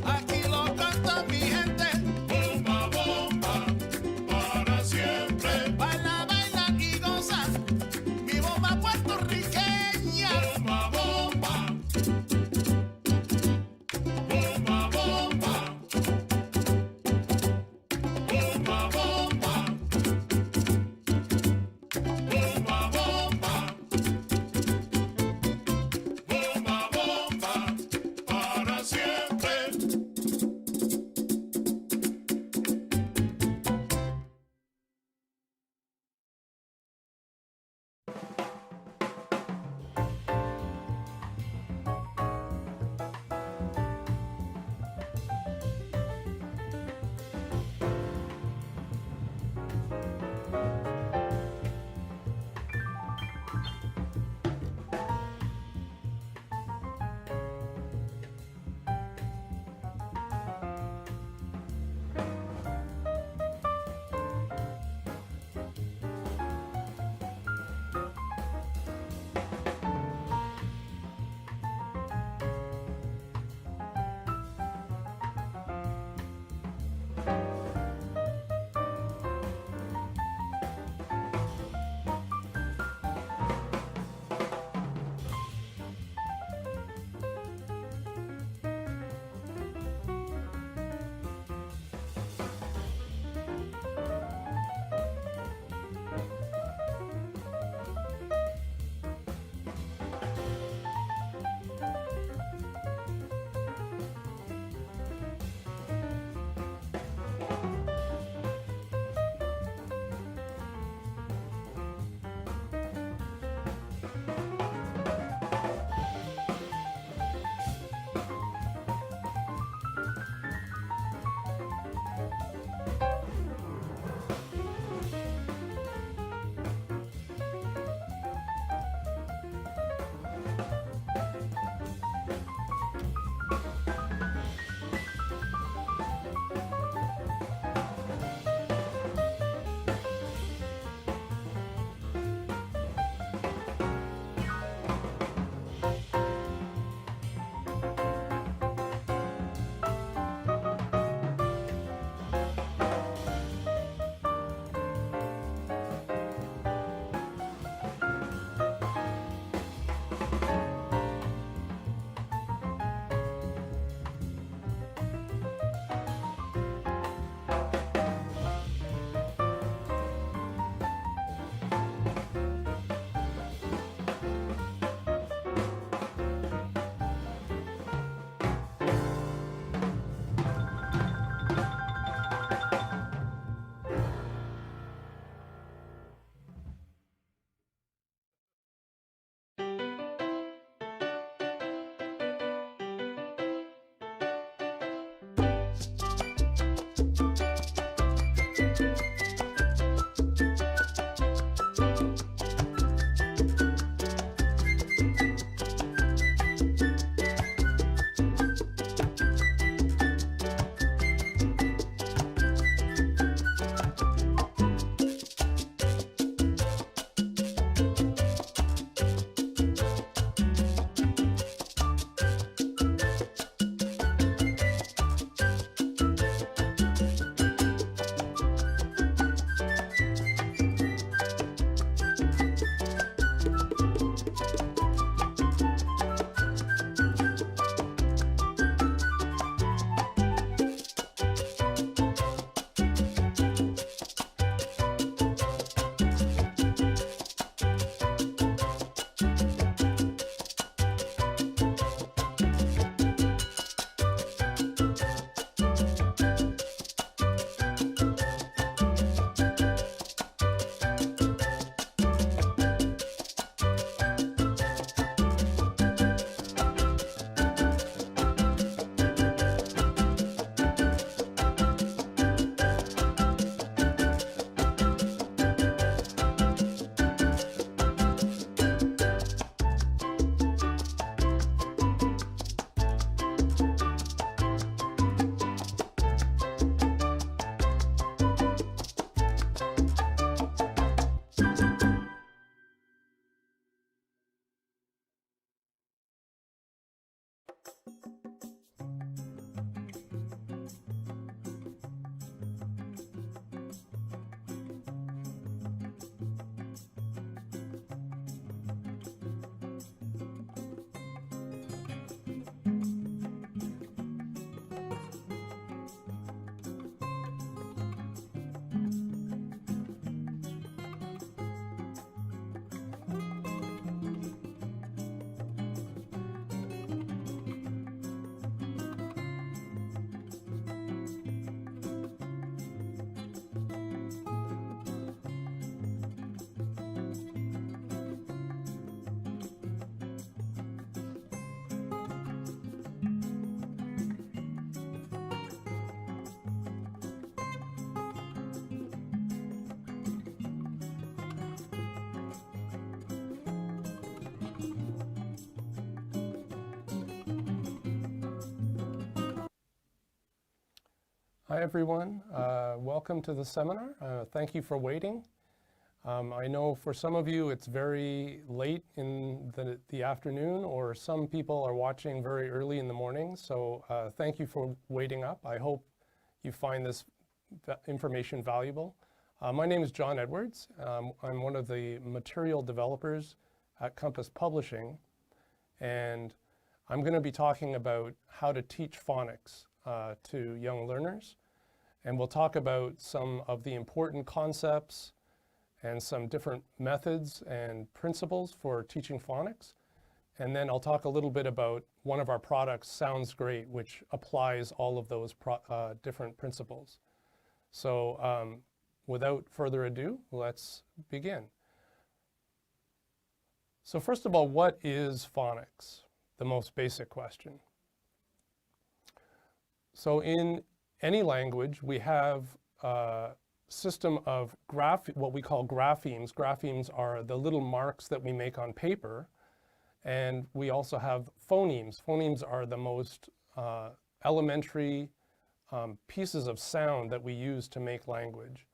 Aquí lo canta mi gente. Bomba, bomba, para siempre. Hi everyone, welcome to the seminar. Thank you for waiting. I know for some of you it's very late in the afternoon, or some people are watching very early in the morning, so thank you for waiting up. I hope you find this information valuable. My name is Jon Edwards. I'm one of the material developers at Compass Publishing, and I'm going to be talking about how to teach phonics to young learners. And we'll talk about some of the important concepts and some different methods and principles for teaching phonics. And then I'll talk a little bit about one of our products, Sounds Great, which applies all of those different principles. So without further ado, let's begin. So first of all, what is phonics? The most basic question. So in any language, we have a system of what we call graphemes. Graphemes are the little marks that we make on paper. And we also have phonemes. Phonemes are the most elementary pieces of sound that we use to make language.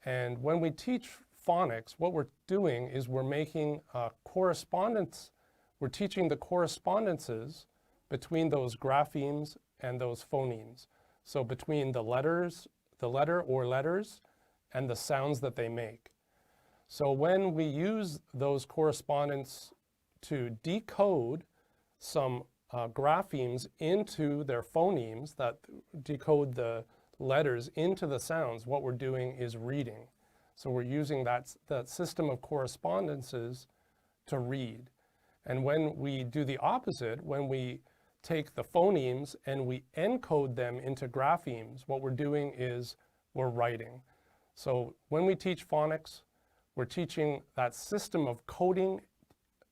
And when we teach phonics, what we're doing is we're making correspondence. We're teaching the correspondences between those graphemes and those phonemes. So between the letter or letters and the sounds that they make. So when we use those correspondence to decode some graphemes into their phonemes that decode the letters into the sounds, what we're doing is reading. So we're using that system of correspondences to read. And when we do the opposite, when we take the phonemes and we encode them into graphemes, what we're doing is we're writing. So when we teach phonics, we're teaching that system of coding,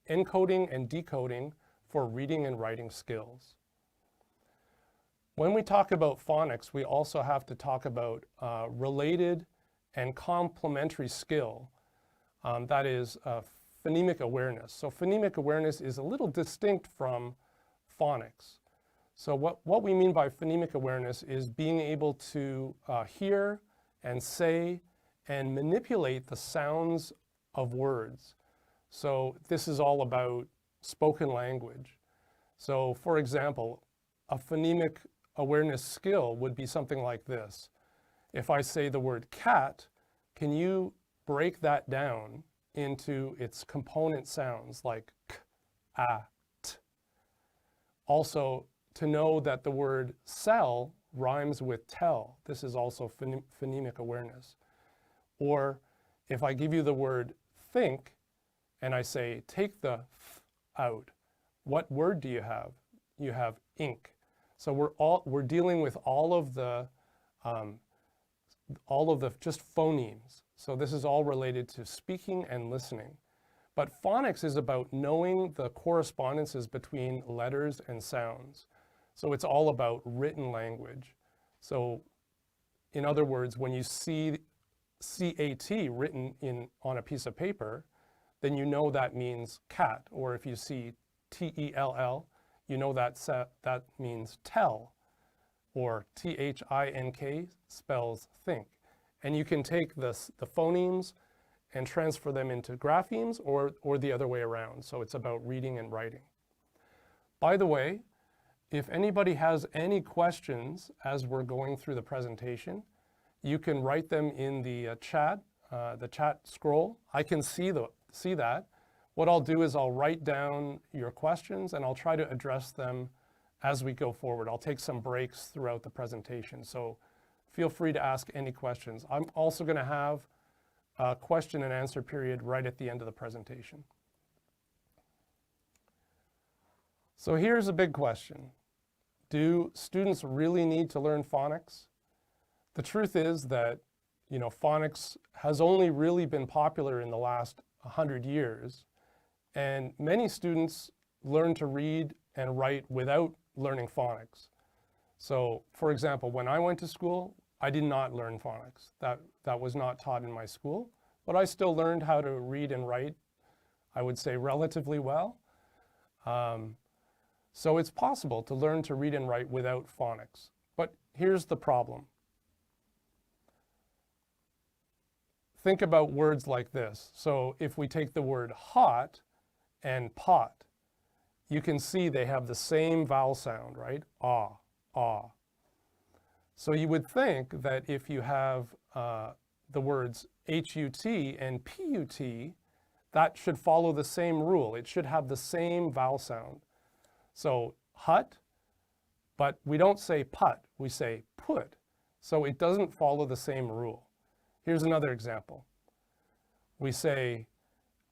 encoding and decoding for reading and writing skills. When we talk about phonics, we also have to talk about related and complementary skill, that is phonemic awareness. So phonemic awareness is a little distinct from phonics. So what we mean by phonemic awareness is being able to hear and say and manipulate the sounds of words. So this is all about spoken language. So for example, a phonemic awareness skill would be something like this. If I say the word cat, can you break that down into its component sounds like k, a, t? Also, to know that the word cell rhymes with tell. This is also phonemic awareness. Or if I give you the word think and I say take the th out, what word do you have? You have ink. So we're dealing with all of the just phonemes. So this is all related to speaking and listening. But phonics is about knowing the correspondences between letters and sounds. So it's all about written language. So in other words, when you see CAT written on a piece of paper, then you know that means cat. Or if you see TELL, you know that means tell. Or THINK spells think. And you can take the phonemes and transfer them into graphemes or the other way around. So it's about reading and writing. By the way, if anybody has any questions as we're going through the presentation, you can write them in the chat scroll. I can see that. What I'll do is I'll write down your questions and I'll try to address them as we go forward. I'll take some breaks throughout the presentation. So feel free to ask any questions. I'm also going to have a question and answer period right at the end of the presentation. So here's a big question. Do students really need to learn phonics? The truth is that, phonics has only really been popular in the last 100 years, and many students learn to read and write without learning phonics. So, for example, when I went to school, I did not learn phonics. That was not taught in my school, but I still learned how to read and write, I would say, relatively well. So it's possible to learn to read and write without phonics. But here's the problem. think about words like this. So if we take the word hot and pot, you can see they have the same vowel sound, right? Ah, ah. So you would think that if you have the words H-U-T and P-U-T, that should follow the same rule. It should have the same vowel sound. So hut, but we don't say put, we say put. So it doesn't follow the same rule. Here's another example. We say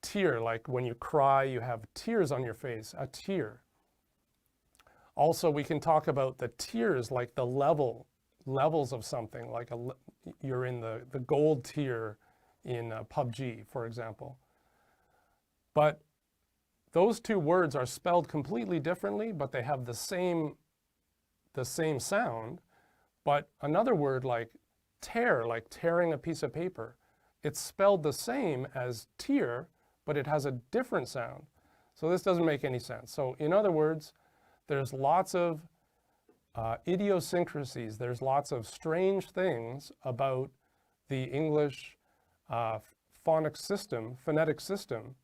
tear, like when you cry, you have tears on your face, a tear. Also, we can talk about the tiers, like the levels of something, like you're in the gold tier in PUBG, for example. But those two words are spelled completely differently, but they have the same sound. But another word like tear, like tearing a piece of paper, it's spelled the same as tear, but it has a different sound. So this doesn't make any sense. So in other words, there's lots of idiosyncrasies. There's lots of strange things about the English phonics system, phonetic system.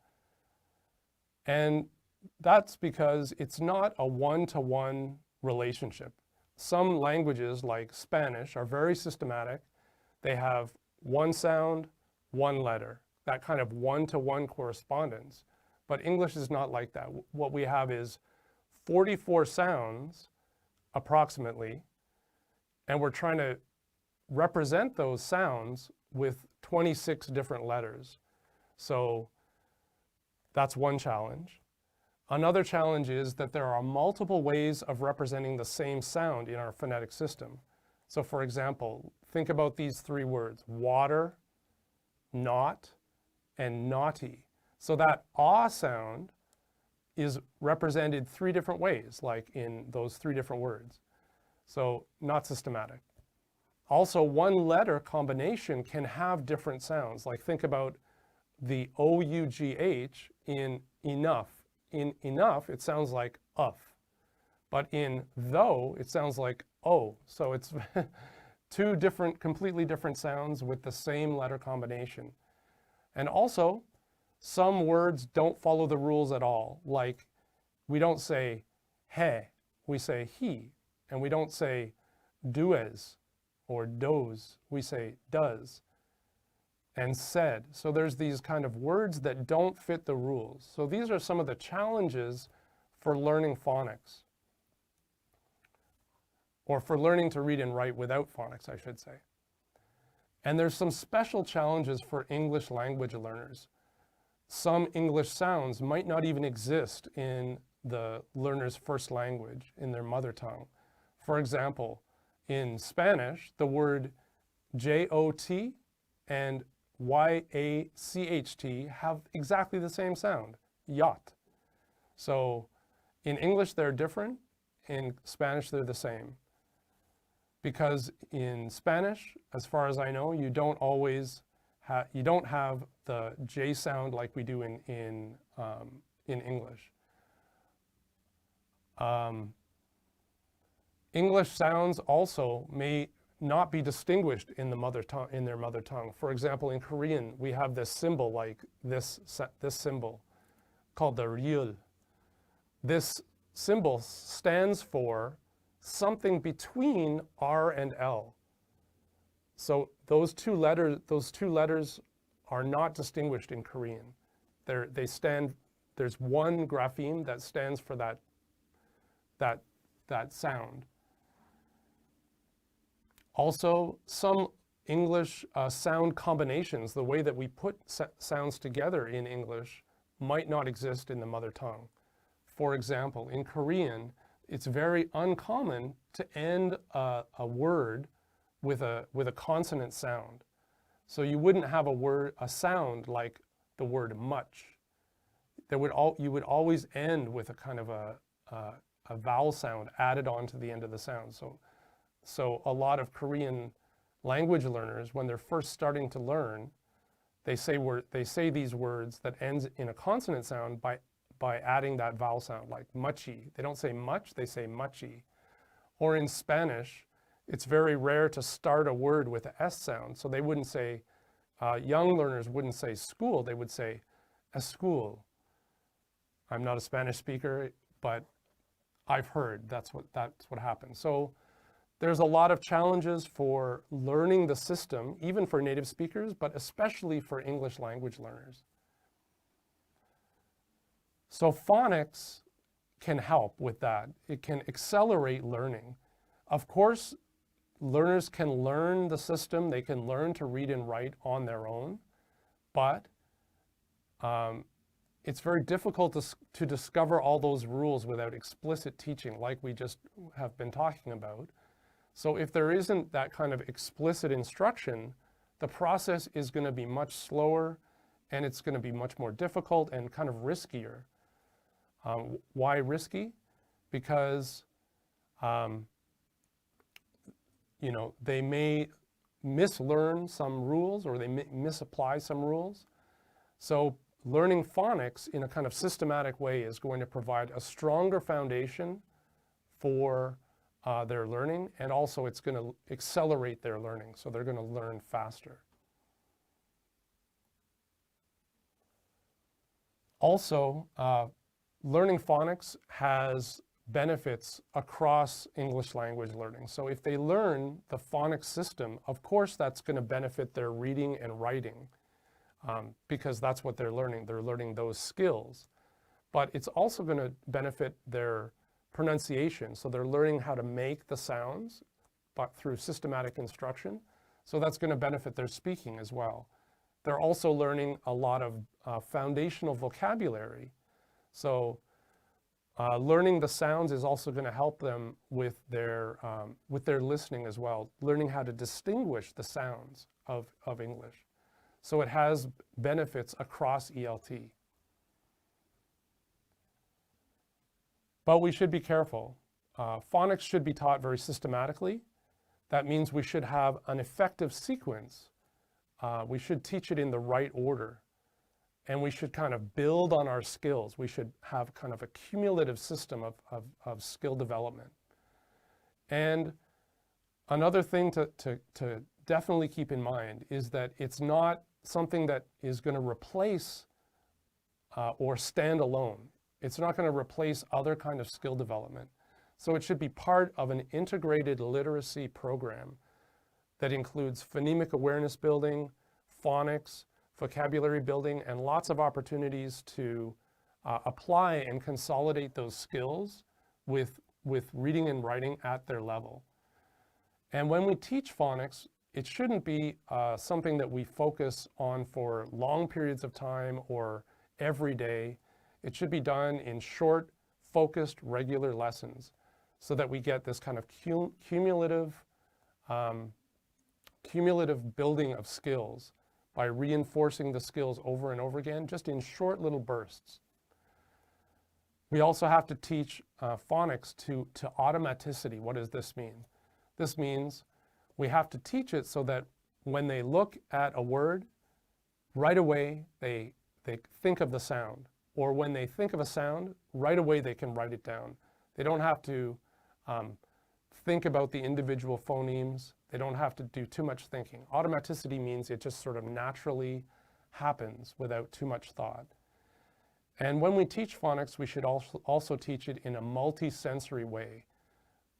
And that's because it's not a one-to-one relationship. Some languages, like Spanish, are very systematic. They have one sound, one letter, that kind of one-to-one correspondence. But English is not like that. What we have is 44 sounds, approximately, and we're trying to represent those sounds with 26 different letters. So that's one challenge. Another challenge is that there are multiple ways of representing the same sound in our phonetic system. So for example, think about these three words: water, not, and naughty. So that ah sound is represented three different ways, like in those three different words. So not systematic. Also, one letter combination can have different sounds. Like think about the O-U-G-H in enough. In enough, it sounds like uff. But in though, it sounds like oh. So it's two different, completely different sounds with the same letter combination. And also, some words don't follow the rules at all. Like we don't say he, we say he. And we don't say does or does, we say does. And said. So there's these kind of words that don't fit the rules. So these are some of the challenges for learning phonics, or for learning to read and write without phonics, I should say. And there's some special challenges for English language learners. Some English sounds might not even exist in the learner's first language, in their mother tongue. For example, in Spanish, the word J-O-T and Y-A-C-H-T have exactly the same sound, yacht. So in English they're different, in Spanish they're the same. Because in Spanish, as far as I know, you don't have the J sound like we do in English. English sounds also may not be distinguished in their mother tongue. For example, in Korean, we have this symbol, like this symbol called the ryul. This symbol stands for something between R and L. So those two letters are not distinguished in Korean. There's one grapheme that stands for that sound. Also, some English sound combinations, the way that we put sounds together in English, might not exist in the mother tongue. For example, in Korean, it's very uncommon to end a word with a consonant sound. So you wouldn't have a sound like the word much. You would always end with a kind of a vowel sound added onto the end of the sound. So a lot of Korean language learners, when they're first starting to learn, they say these words that ends in a consonant sound by adding that vowel sound, like muchi. They don't say much, they say muchi. Or in Spanish, it's very rare to start a word with a S sound, so they wouldn't say young learners wouldn't say school, they would say a school. I'm not a Spanish speaker, but I've heard that's what happens. So there's a lot of challenges for learning the system, even for native speakers, but especially for English language learners. So phonics can help with that. It can accelerate learning. Of course, learners can learn the system, they can learn to read and write on their own, but it's very difficult to discover all those rules without explicit teaching like we just have been talking about. So if there isn't that kind of explicit instruction, the process is going to be much slower and it's going to be much more difficult and kind of riskier. Why risky? Because they may mislearn some rules or they misapply some rules. So learning phonics in a kind of systematic way is going to provide a stronger foundation for their learning, and also it's going to accelerate their learning, so they're going to learn faster. Also, learning phonics has benefits across English language learning. So if they learn the phonics system, of course that's going to benefit their reading and writing, because that's what they're learning. They're learning those skills. But it's also going to benefit their pronunciation. So they're learning how to make the sounds, but through systematic instruction. So that's going to benefit their speaking as well. They're also learning a lot of foundational vocabulary. So learning the sounds is also going to help them with their listening as well, learning how to distinguish the sounds of English. So it has benefits across ELT. But we should be careful. Phonics should be taught very systematically. That means we should have an effective sequence. We should teach it in the right order. And we should kind of build on our skills. We should have kind of a cumulative system of skill development. And another thing to definitely keep in mind is that it's not something that is going to replace or stand alone. It's not going to replace other kind of skill development. So it should be part of an integrated literacy program that includes phonemic awareness building, phonics, vocabulary building, and lots of opportunities to apply and consolidate those skills with reading and writing at their level. And when we teach phonics, it shouldn't be something that we focus on for long periods of time or every day. It should be done in short, focused, regular lessons so that we get this kind of cumulative building of skills by reinforcing the skills over and over again, just in short little bursts. We also have to teach phonics to automaticity. What does this mean? This means we have to teach it so that when they look at a word, right away they think of the sound. Or when they think of a sound, right away they can write it down. They don't have to think about the individual phonemes. They don't have to do too much thinking. Automaticity means it just sort of naturally happens without too much thought. And when we teach phonics, we should also teach it in a multi-sensory way,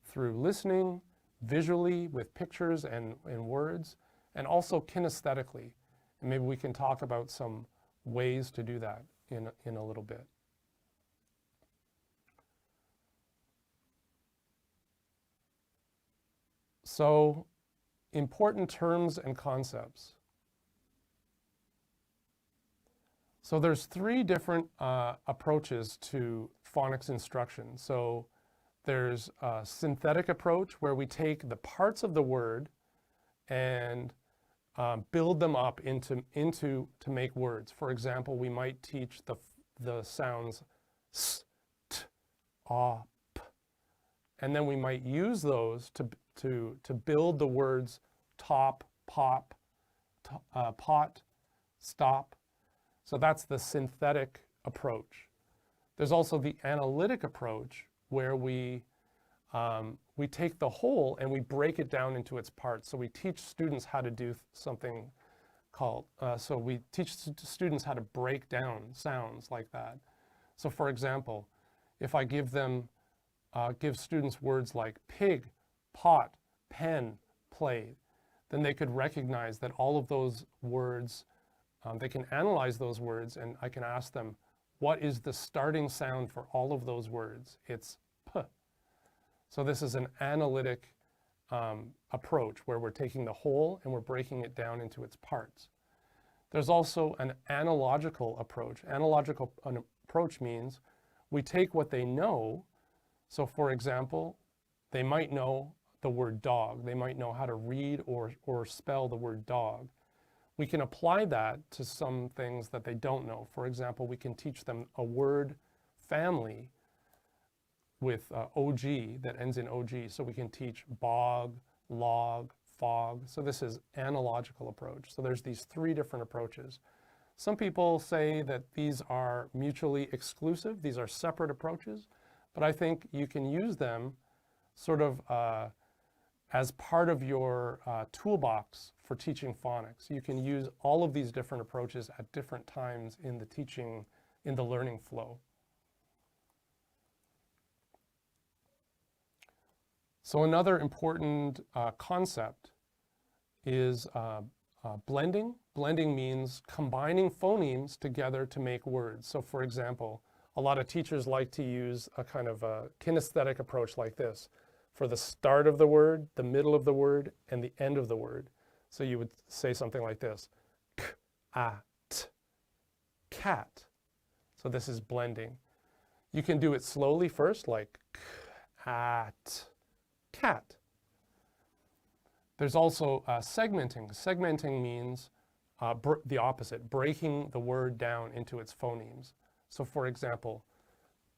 through listening, visually with pictures and words, and also kinesthetically. And maybe we can talk about some ways to do that in a little bit. So, important terms and concepts. So there's three different approaches to phonics instruction. So there's a synthetic approach where we take the parts of the word and build them up to make words. For example, we might teach the sounds s, t, a, p, and then we might use those to build the words top, pop, pot, stop. So that's the synthetic approach. There's also the analytic approach where we take the whole and we break it down into its parts. So we teach students how to do something so we teach students how to break down sounds like that. So for example, if I give students words like pig, pot, pen, play, then they could recognize that all of those words, they can analyze those words, and I can ask them, what is the starting sound for all of those words? It's P. So this is an analytic approach where we're taking the whole and we're breaking it down into its parts. There's also an analogical approach. Analogical approach means we take what they know. So for example, they might know the word dog. They might know how to read or spell the word dog. We can apply that to some things that they don't know. For example, we can teach them a word family with OG that ends in OG. So we can teach bog, log, fog. So this is analogical approach. So there's these three different approaches. Some people say that these are mutually exclusive. These are separate approaches, but I think you can use them sort of as part of your toolbox for teaching phonics. You can use all of these different approaches at different times in the teaching, in the learning flow. So another important concept is blending. Blending means combining phonemes together to make words. So for example, a lot of teachers like to use a kind of a kinesthetic approach like this for the start of the word, the middle of the word, and the end of the word. So you would say something like this, k-a-t, cat. So this is blending. You can do it slowly first, like k-a-t, cat. There's also segmenting. Segmenting means the opposite, breaking the word down into its phonemes. So for example,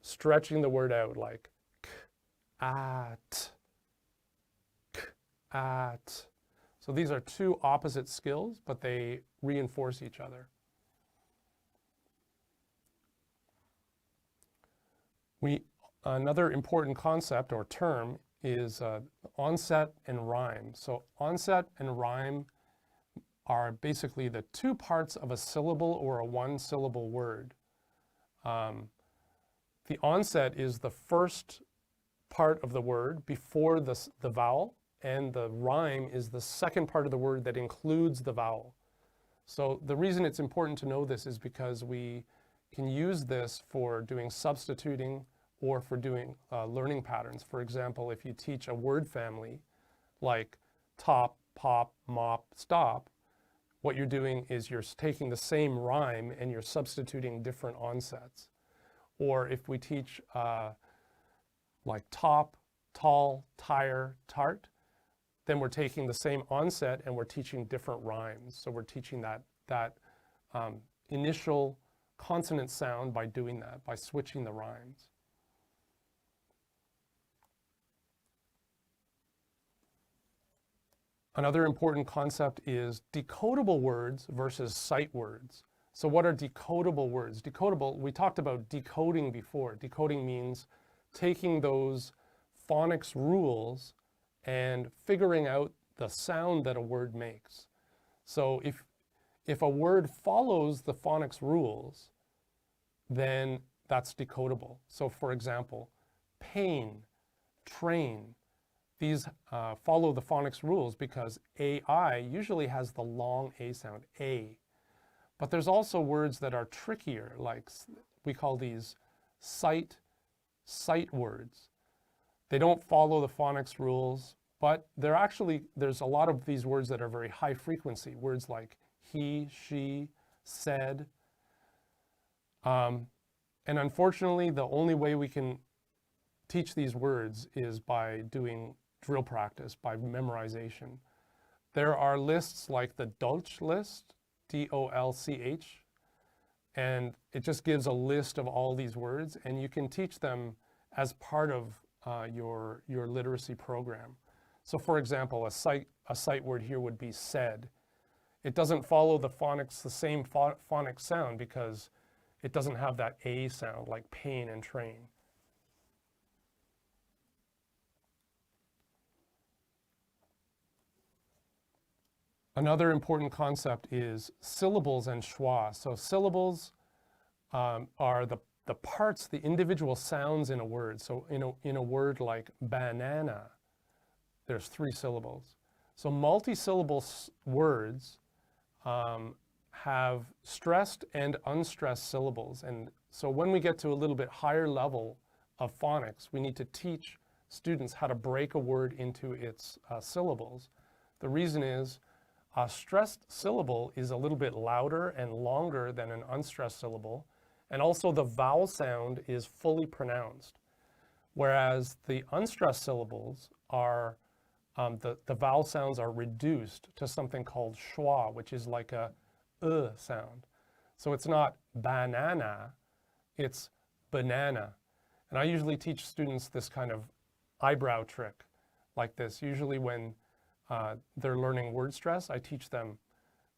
stretching the word out like k-at, k-at. So these are two opposite skills, but they reinforce each other. Another important concept or term is onset and rhyme. So onset and rhyme are basically the two parts of a syllable or a one-syllable word. The onset is the first part of the word before the vowel, and the rhyme is the second part of the word that includes the vowel. So the reason it's important to know this is because we can use this for doing substituting or for doing learning patterns. For example, if you teach a word family like top, pop, mop, stop, what you're doing is you're taking the same rhyme and you're substituting different onsets. Or if we teach like top, tall, tire, tart, then we're taking the same onset and we're teaching different rhymes. So we're teaching that initial consonant sound by doing that, by switching the rhymes. Another important concept is decodable words versus sight words. So what are decodable words? Decodable, we talked about decoding before. Decoding means taking those phonics rules and figuring out the sound that a word makes. So if a word follows the phonics rules, then that's decodable. So for example, pain, train, these follow the phonics rules because AI usually has the long A sound, A. But there's also words that are trickier, like we call these sight words. They don't follow the phonics rules, but there's a lot of these words that are very high frequency, words like he, she, said. And unfortunately, the only way we can teach these words is by doing drill practice, by memorization. There are lists like the Dolch list, D-O-L-C-H, and it just gives a list of all these words, and you can teach them as part of your literacy program. So for example, a sight word here would be said. It doesn't follow the phonics, the same phonics sound because it doesn't have that A sound like pain and train. Another important concept is syllables and schwa. So syllables are the parts, the individual sounds in a word. So in a word like banana, there's 3 syllables. So multi-syllable words have stressed and unstressed syllables. And so when we get to a little bit higher level of phonics, we need to teach students how to break a word into its syllables. The reason is a stressed syllable is a little bit louder and longer than an unstressed syllable. And also the vowel sound is fully pronounced. Whereas the unstressed syllables are, the vowel sounds are reduced to something called schwa, which is like a sound. So it's not banana, it's banana. And I usually teach students this kind of eyebrow trick like this. Usually when they're learning word stress, I teach them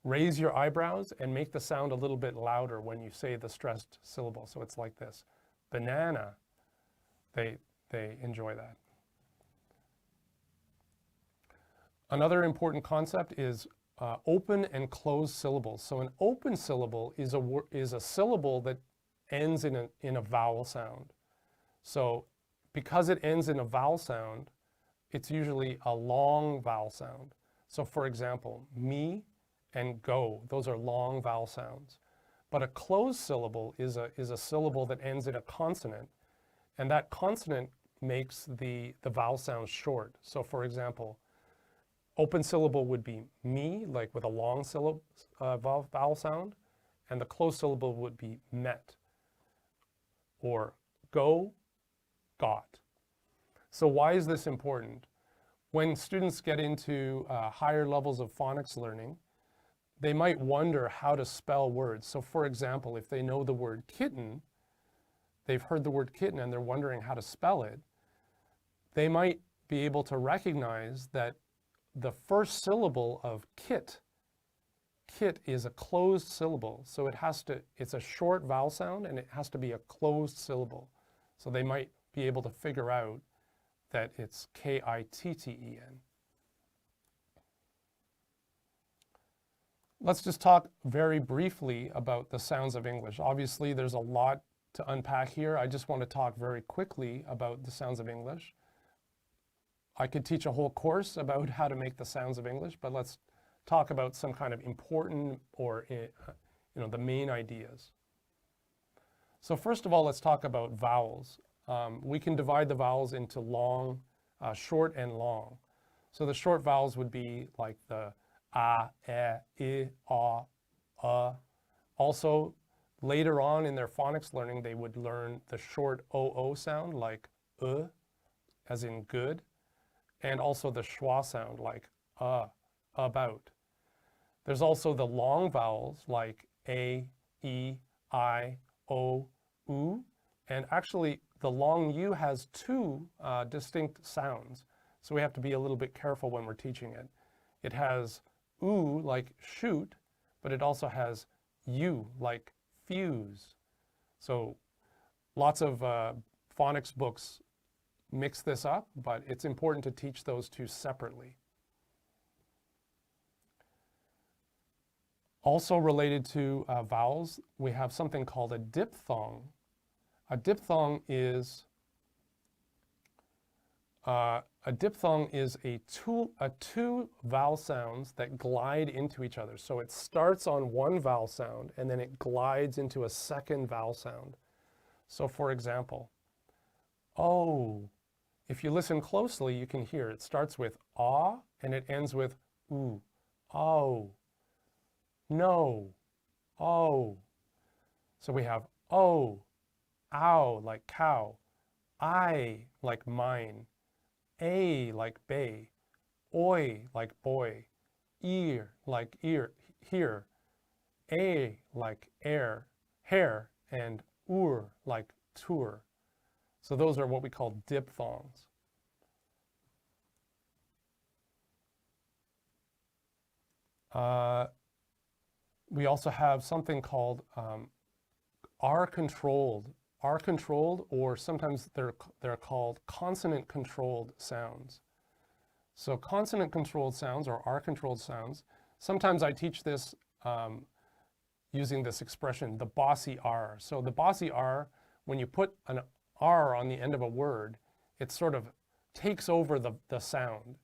raise your eyebrows and make the sound a little bit louder when you say the stressed syllable. So it's like this, banana. They enjoy that. Another important concept is open and closed syllables. So an open syllable is a syllable that ends in a vowel sound. So because it ends in a vowel sound, it's usually a long vowel sound. So for example, me and go, those are long vowel sounds. But a closed syllable is a syllable that ends in a consonant, and that consonant makes the vowel sound short. So for example, open syllable would be me, like with a long vowel sound, and the closed syllable would be met, or go, got. So why is this important? When students get into higher levels of phonics learning, they might wonder how to spell words. So for example, if they know the word kitten, they've heard the word kitten and they're wondering how to spell it, they might be able to recognize that the first syllable of kit is a closed syllable. So it's a short vowel sound and it has to be a closed syllable. So they might be able to figure out that it's K-I-T-T-E-N. Let's just talk very briefly about the sounds of English. Obviously, there's a lot to unpack here. I just want to talk very quickly about the sounds of English. I could teach a whole course about how to make the sounds of English, but let's talk about some kind of important or the main ideas. So first of all, let's talk about vowels. We can divide the vowels into long, short, and long. So the short vowels would be like the a, e, I, Also, later on in their phonics learning, they would learn the short oo sound like as in good, and also the schwa sound like about. There's also the long vowels like a, e, I, o, u, and actually the long u has 2 distinct sounds, so we have to be a little bit careful when we're teaching it. It has oo like shoot, but it also has u like fuse. So lots of phonics books mix this up, but it's important to teach those 2 separately. Also related to vowels, we have something called a diphthong. A diphthong is two vowel sounds that glide into each other. So it starts on one vowel sound and then it glides into a second vowel sound. So for example, oh, if you listen closely, you can hear it starts with ah and it ends with oo. Oh, no, oh. So we have oh, ow like cow, I like mine, a like bay, oi like boy, ear like ear, here, a like air, hair, and like tour. So those are what we call diphthongs. We also have something called R-controlled, or sometimes they're called consonant-controlled sounds. So consonant-controlled sounds, or R-controlled sounds, Sometimes I teach this using this expression, the bossy R. So the bossy R, when you put an R on the end of a word, it sort of takes over the sound.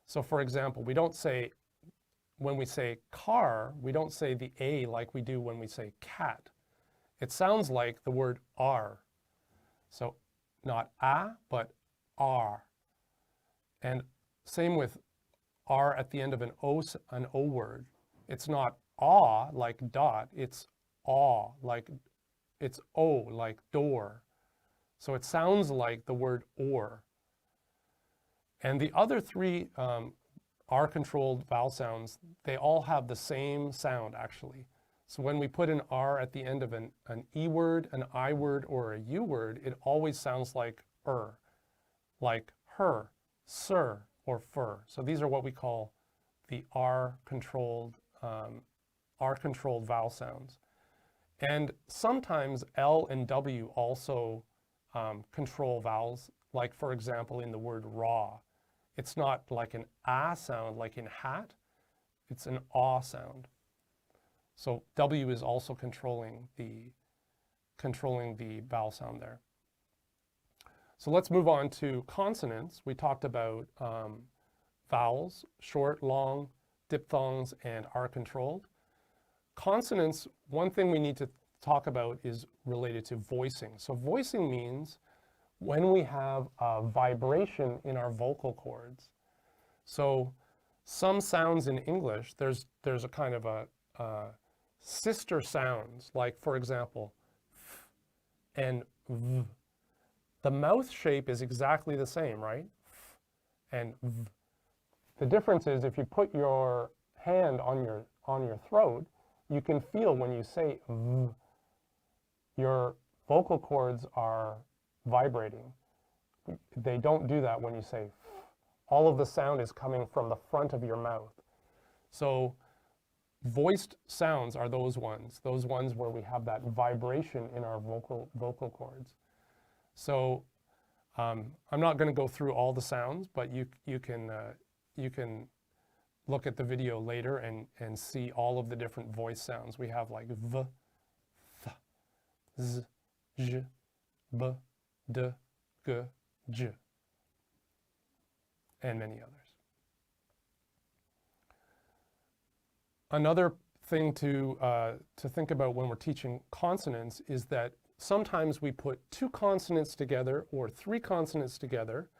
So for example, we don't say, when we say car, we don't say the A like we do when we say cat. It sounds like the word R. So not A, but R. And same with R at the end of an O word. It's not aw like dot, it's aw like, it's O like door. So it sounds like the word or. And the other three R-controlled vowel sounds, they all have the same sound actually. So when we put an R at the end of an E word, an I word, or a U word, it always sounds like like her, sir, or fur. So these are what we call the R-controlled vowel sounds. And sometimes L and W also control vowels, like for example in the word raw. It's not like an ah sound like in hat, it's an aw sound. So W is also controlling the vowel sound there. So let's move on to consonants. We talked about vowels, short, long, diphthongs, and R-controlled. Consonants, one thing we need to talk about is related to voicing. So voicing means when we have a vibration in our vocal cords. So some sounds in English, there's a kind of a sister sounds, like for example, f and v. The mouth shape is exactly the same, right? F and v. The difference is if you put your hand on your throat, you can feel when you say v, your vocal cords are vibrating. They don't do that when you say f. All of the sound is coming from the front of your mouth. So voiced sounds are those ones where we have that vibration in our vocal cords. So I'm not going to go through all the sounds, but you can look at the video later and see all of the different voice sounds. We have like v, th, z, j, b, d, g, j, and many others. Another thing to think about when we're teaching consonants is that sometimes we put two consonants together or three consonants together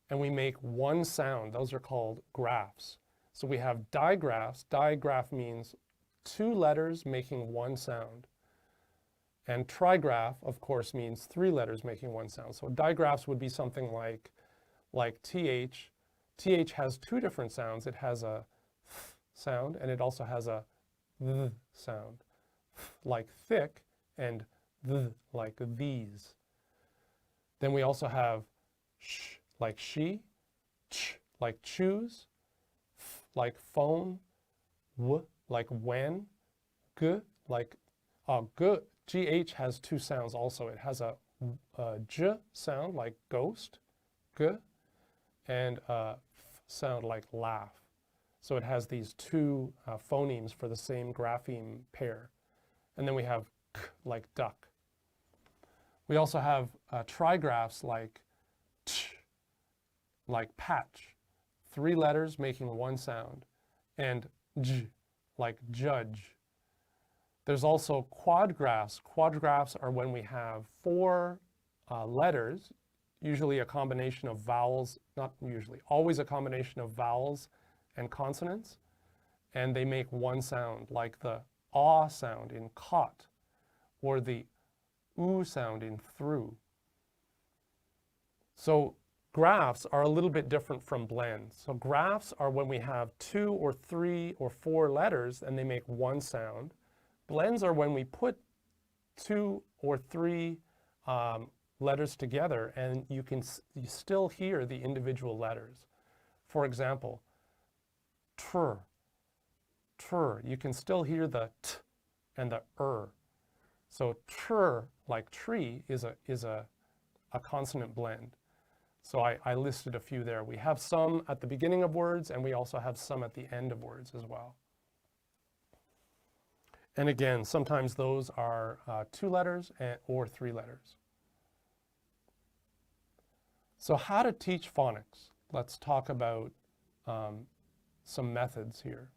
and we make one sound. Those are called graphs. So we have digraphs. Digraph means two letters making one sound. And trigraph, of course, means three letters making one sound. So digraphs would be something like th. Th has two different sounds. It has a th sound and it also has a th sound, like thick, and th like these. Then we also have sh like she, ch like choose, f like phone, w like when, g like g. GH has two sounds also. It has a j sound like ghost, g, and f sound like laugh. So it has these two phonemes for the same grapheme pair. And then we have k like duck. We also have trigraphs like ch, like patch, three letters making one sound, and j, like judge. There's also quadgraphs. Quadgraphs are when we have four letters, usually a combination of vowels, not usually, always a combination of vowels and consonants, and they make one sound, like the aw sound in caught, or the oo sound in through. So graphs are a little bit different from blends. So graphs are when we have two or three or four letters and they make one sound. Blends are when we put two or three letters together and you still hear the individual letters. For example, tr, you can still hear the t and the So tr, like tree, is a consonant blend. So I listed a few there. We have some at the beginning of words and we also have some at the end of words as well. And again, sometimes those are 2 letters or 3 letters. So how to teach phonics? Let's talk about some methods here.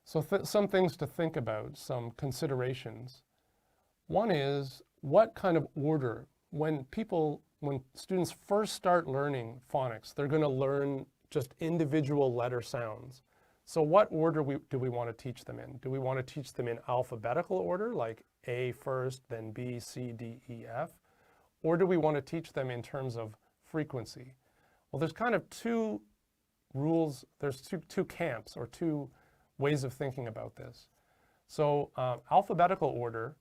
So some things to think about, some considerations. One is, what kind of order? When students first start learning phonics, they're going to learn just individual letter sounds. So what order do we want to teach them in? Do we want to teach them in alphabetical order, like A first, then B, C, D, E, F? Or do we want to teach them in terms of frequency? Well, there's kind of 2 rules, there's two camps or 2 ways of thinking about this. So alphabetical order,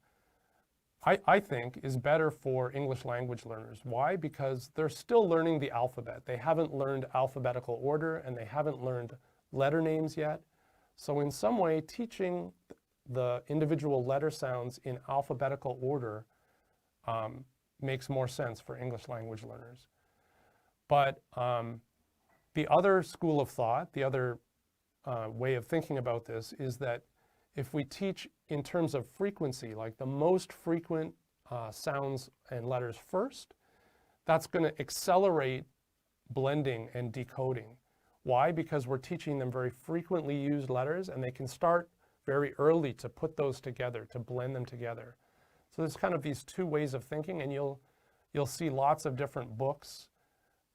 I think, is better for English language learners. Why? Because they're still learning the alphabet. They haven't learned alphabetical order and they haven't learned letter names yet. So in some way, teaching the individual letter sounds in alphabetical order makes more sense for English language learners. But the other school of thought, the other way of thinking about this is that if we teach in terms of frequency, like the most frequent sounds and letters first, that's going to accelerate blending and decoding. Why? Because we're teaching them very frequently used letters, and they can start very early to put those together, to blend them together. So there's kind of these 2 ways of thinking, and you'll see lots of different books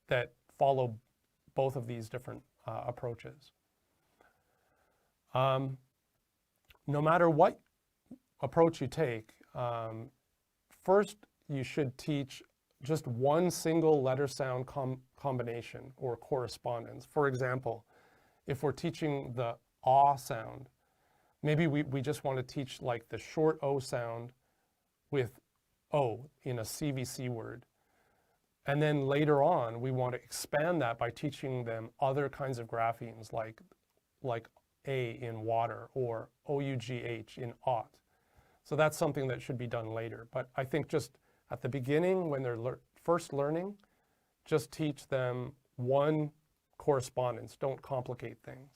that follow both of these different approaches. No matter what approach you take, first you should teach just one single letter sound combination or correspondence. For example, if we're teaching the ah sound, maybe we just want to teach like the short O sound with O in a CVC word. And then later on, we want to expand that by teaching them other kinds of graphemes like A in water or OUGH in ought. So that's something that should be done later. But I think just at the beginning, when they're first learning, just teach them one correspondence. Don't complicate things.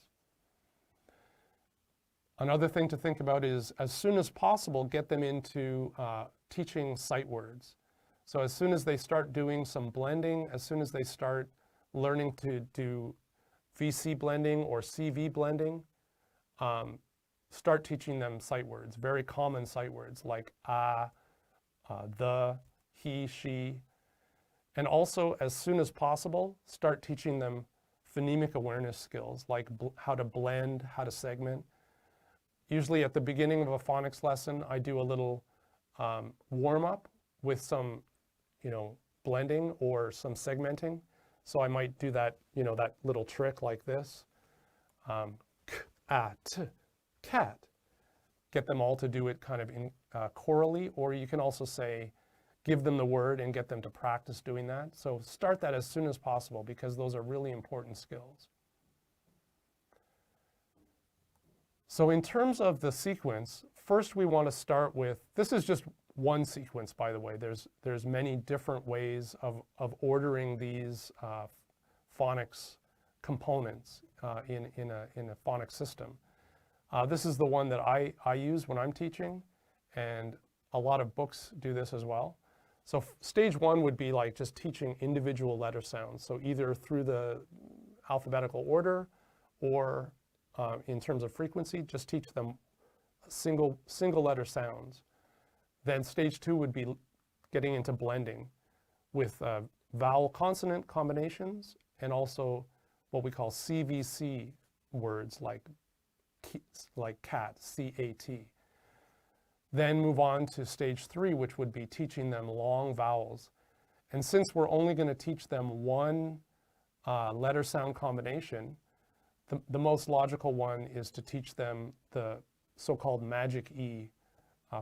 Another thing to think about is, as soon as possible, get them into teaching sight words. So as soon as they start doing some blending, as soon as they start learning to do VC blending or CV blending, start teaching them sight words, very common sight words like the, he, she. And also, as soon as possible, start teaching them phonemic awareness skills like how to blend, how to segment. Usually at the beginning of a phonics lesson, I do a little warm-up with some, blending or some segmenting. So I might do that, that little trick like this. Cat. Get them all to do it kind of in chorally, or you can also say, give them the word and get them to practice doing that. So start that as soon as possible because those are really important skills. So in terms of the sequence, first we want to start with, this is just one sequence, by the way. There's many different ways of ordering these phonics components in a phonics system. This is the one that I use when I'm teaching, and a lot of books do this as well. So stage 1 would be like just teaching individual letter sounds. So either through the alphabetical order or in terms of frequency, just teach them single letter sounds. Then stage 2 would be getting into blending with vowel consonant combinations and also what we call CVC words like cat, C-A-T. Then move on to stage 3, which would be teaching them long vowels. And since we're only going to teach them one letter sound combination, the most logical one is to teach them the so-called magic E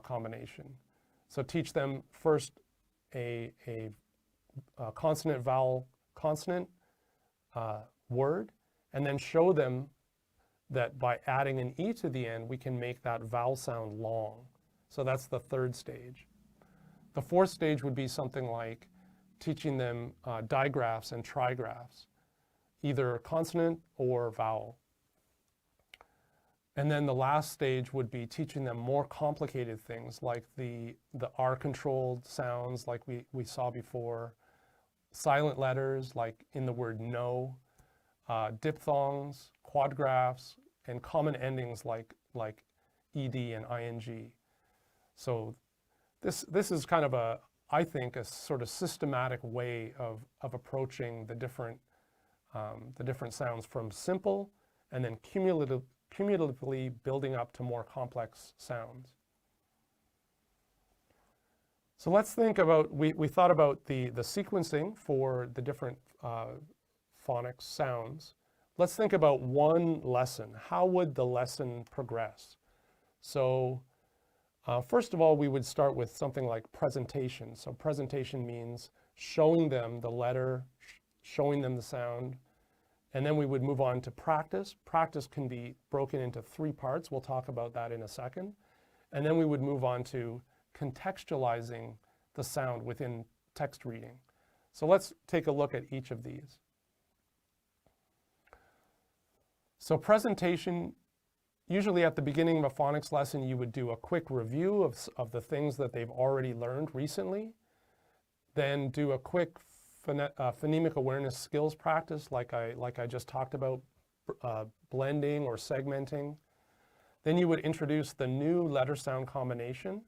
combination. So teach them first a consonant vowel consonant word, and then show them that by adding an E to the end, we can make that vowel sound long. So that's the 3rd stage. The 4th stage would be something like teaching them digraphs and trigraphs, either consonant or vowel. And then the last stage would be teaching them more complicated things like the R-controlled sounds like we saw before, silent letters like in the word no, diphthongs, quadgraphs, and common endings like ed and ing. So this is kind of I think, a sort of systematic way of approaching the different sounds from simple and then cumulatively building up to more complex sounds. So let's think about, we thought about the sequencing for the different phonics sounds. Let's think about one lesson. How would the lesson progress? So first of all, we would start with something like presentation. So presentation means showing them the letter, showing them the sound, and then we would move on to practice. Practice can be broken into 3 parts. We'll talk about that in a second. And then we would move on to contextualizing the sound within text reading. So let's take a look at each of these. So presentation, usually at the beginning of a phonics lesson, you would do a quick review of the things that they've already learned recently, then do a quick phonemic awareness skills practice like I just talked about, blending or segmenting. Then you would introduce the new letter sound combination.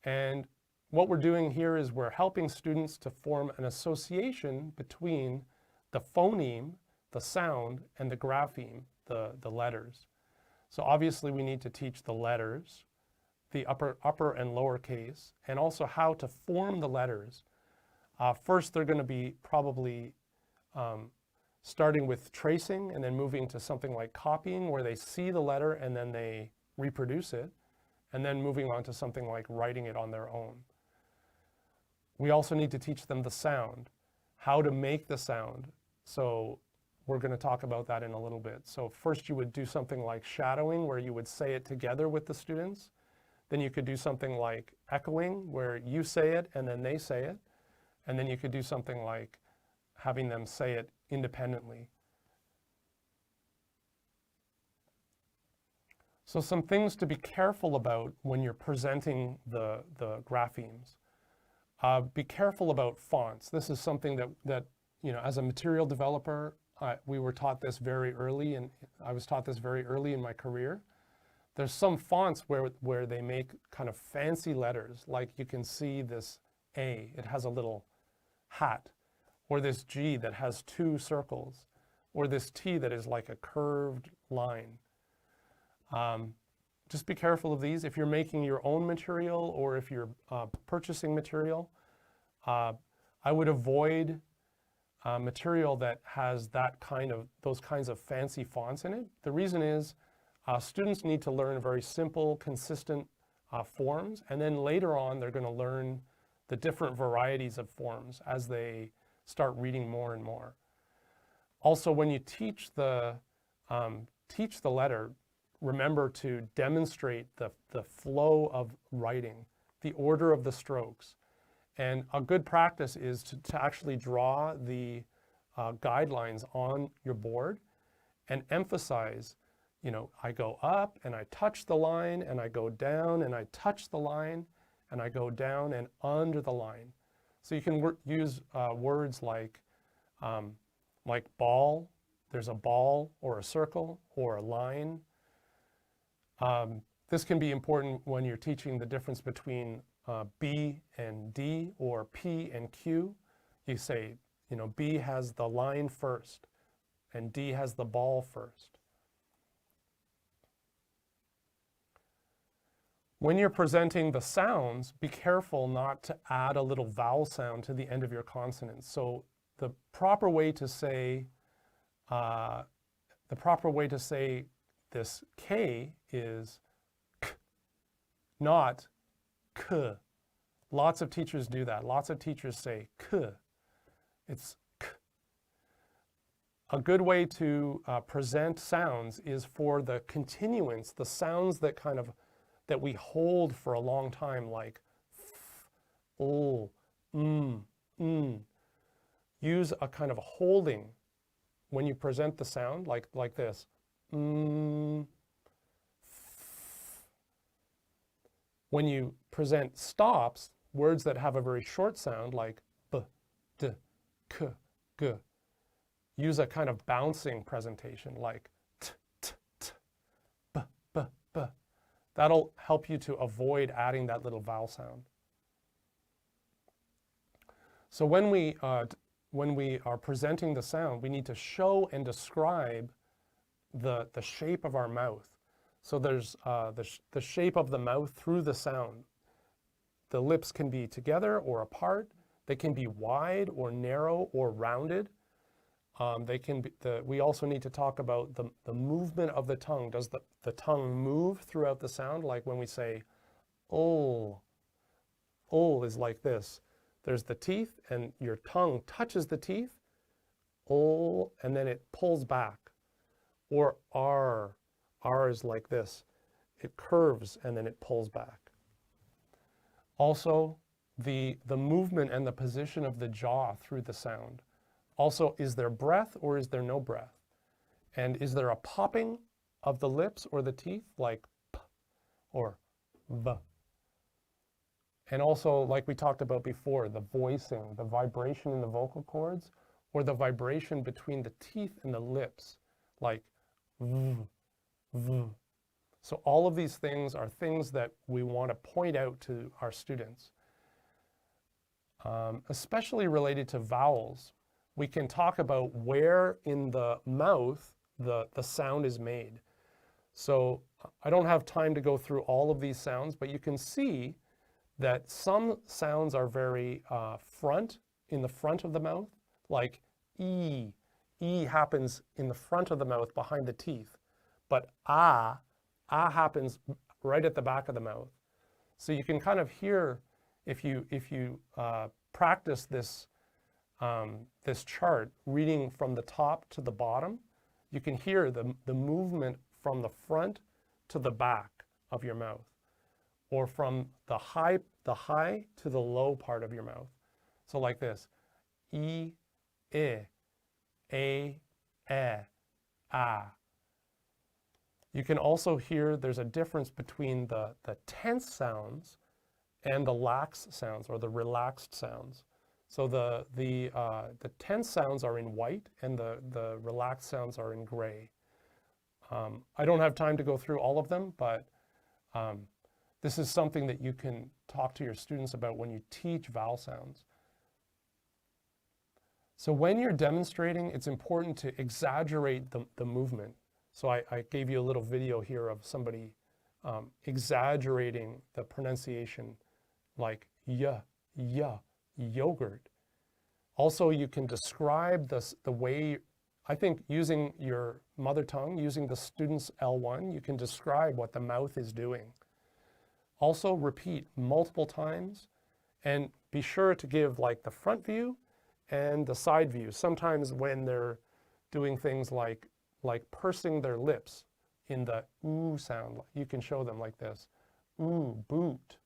And what we're doing here is we're helping students to form an association between the phoneme, the sound, and the grapheme, the letters. So obviously we need to teach the letters, the upper and lower case, and also how to form the letters. First, they're going to be probably starting with tracing and then moving to something like copying, where they see the letter and then they reproduce it, and then moving on to something like writing it on their own. We also need to teach them the sound, how to make the sound. So we're going to talk about that in a little bit. So first you would do something like shadowing, where you would say it together with the students. Then you could do something like echoing, where you say it and then they say it. And then you could do something like having them say it independently. So some things to be careful about when you're presenting the graphemes. Be careful about fonts. This is something that you know, as a material developer, we were taught this very early, and I was taught this very early in my career. There's some fonts where they make kind of fancy letters, like you can see this A, it has a little hat, or this G that has 2 circles, or this T that is like a curved line. Just be careful of these. If you're making your own material or if you're purchasing material, I would avoid material that has those kinds of fancy fonts in it. The reason is students need to learn very simple, consistent forms, and then later on they're going to learn the different varieties of forms as they start reading more and more. Also, when you teach the letter, remember to demonstrate the flow of writing, the order of the strokes. And a good practice is to actually draw the guidelines on your board and emphasize, you know, I go up and I touch the line, and I go down and I touch the line, and I go down and under the line. So you can use words like ball. There's a ball or a circle or a line. This can be important when you're teaching the difference between B and D or P and Q. You say, you know, B has the line first and D has the ball first. When you're presenting the sounds, be careful not to add a little vowel sound to the end of your consonants. So the proper way to say this K is K, not K. Lots of teachers do that. Lots of teachers say K. It's K. A good way to present sounds is for the continuance, the sounds that that we hold for a long time, like f, o, Use a kind of holding when you present the sound, like this. When you present stops, words that have a very short sound like b, d, k, g, use a kind of bouncing presentation like t, t, t, b, b, b. That'll help you to avoid adding that little vowel sound. So when we are presenting the sound, we need to show and describe the shape of our mouth. So there's the shape of the mouth through the sound. The lips can be together or apart. They can be wide or narrow or rounded. They can be, we also need to talk about the movement of the tongue. Does the tongue move throughout the sound? Like when we say, ol is like this. There's the teeth and your tongue touches the teeth, ol, and then it pulls back. Or r is like this. It curves and then it pulls back. Also, the movement and the position of the jaw through the sound. Also, is there breath or is there no breath? And is there a popping of the lips or the teeth like p or v? And also, like we talked about before, the voicing, the vibration in the vocal cords, or the vibration between the teeth and the lips, like v, v. So all of these things are things that we want to point out to our students. Especially related to vowels, we can talk about where in the mouth the sound is made. So I don't have time to go through all of these sounds, but you can see that some sounds are very in the front of the mouth, like E. E happens in the front of the mouth behind the teeth, but ah happens right at the back of the mouth. So you can kind of hear, if you practice this chart, reading from the top to the bottom, you can hear the movement from the front to the back of your mouth, or from the high to the low part of your mouth. So like this, E, I, A, ah. You can also hear there's a difference between the tense sounds and the lax sounds, or the relaxed sounds. So the tense sounds are in white and the relaxed sounds are in gray. I don't have time to go through all of them, but this is something that you can talk to your students about when you teach vowel sounds. So when you're demonstrating, it's important to exaggerate the movement. So I gave you a little video here of somebody exaggerating the pronunciation, like yogurt. Also, you can describe the way, I think using your mother tongue, using the student's L1, you can describe what the mouth is doing. Also repeat multiple times and be sure to give like the front view and the side view. Sometimes when they're doing things like pursing their lips in the oo sound, you can show them like this, ooh, boot.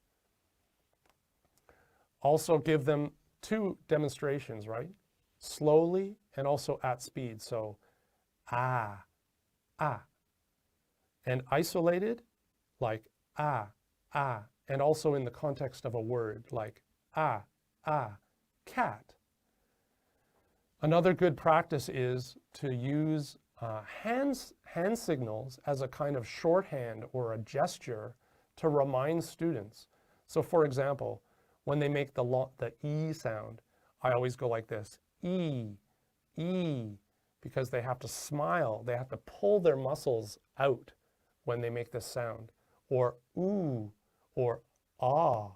Also give them two demonstrations, right? Slowly and also at speed. So ah. And isolated, like ah. And also in the context of a word, like cat. Another good practice is to use hand signals as a kind of shorthand or a gesture to remind students. So for example, when they make the E sound, I always go like this, E, because they have to smile, they have to pull their muscles out when they make this sound, or ooh, or ah.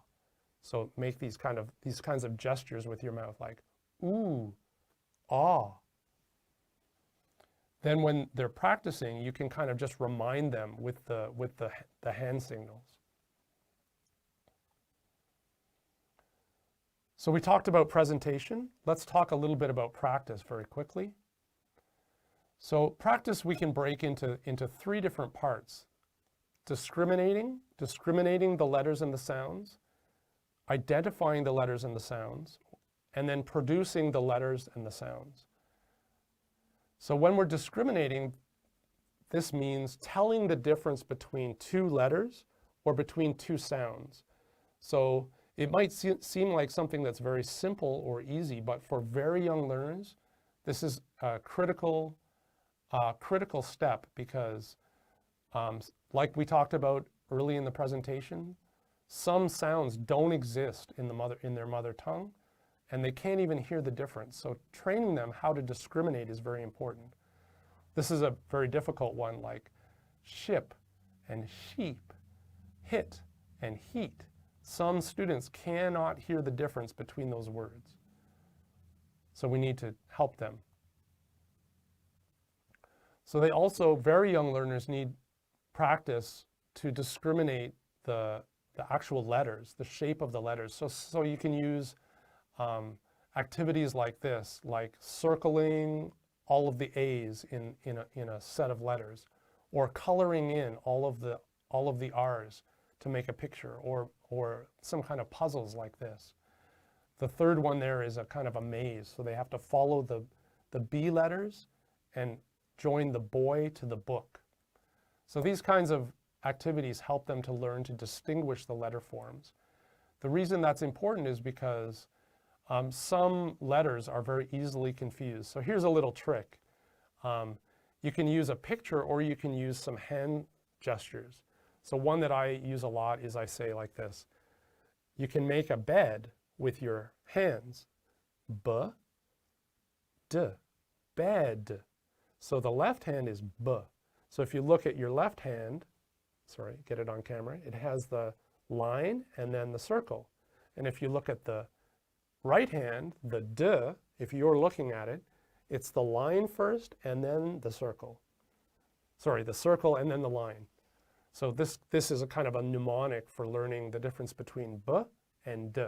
So make these kinds of gestures with your mouth, like ooh, ah. Then when they're practicing, you can kind of just remind them with the hand signals. So we talked about presentation. Let's talk a little bit about practice very quickly. So practice we can break into three different parts. Discriminating the letters and the sounds, identifying the letters and the sounds, and then producing the letters and the sounds. So when we're discriminating, this means telling the difference between two letters or between two sounds. So it might seem like something that's very simple or easy, but for very young learners, this is a critical step because like we talked about early in the presentation, some sounds don't exist in their mother tongue, and they can't even hear the difference. So training them how to discriminate is very important. This is a very difficult one, like ship and sheep, hit and heat. Some students cannot hear the difference between those words. So we need to help them. So they also, very young learners need practice to discriminate the actual letters, the shape of the letters. So you can use activities like this, like circling all of the A's in a set of letters, or coloring in all of the R's to make a picture, or some kind of puzzles like this. The third one there is a kind of a maze, so they have to follow the B letters and join the boy to the book. So these kinds of activities help them to learn to distinguish the letter forms. The reason that's important is because some letters are very easily confused. So here's a little trick. You can use a picture or you can use some hand gestures. So one that I use a lot is I say like this. You can make a bed with your hands. B, d, bed. So the left hand is b. So if you look at your left hand, sorry, get it on camera, it has the line and then the circle. And if you look at the right hand, the d, if you're looking at it, it's the line first and then the circle. Sorry, the circle and then the line. So this is a kind of a mnemonic for learning the difference between b and d.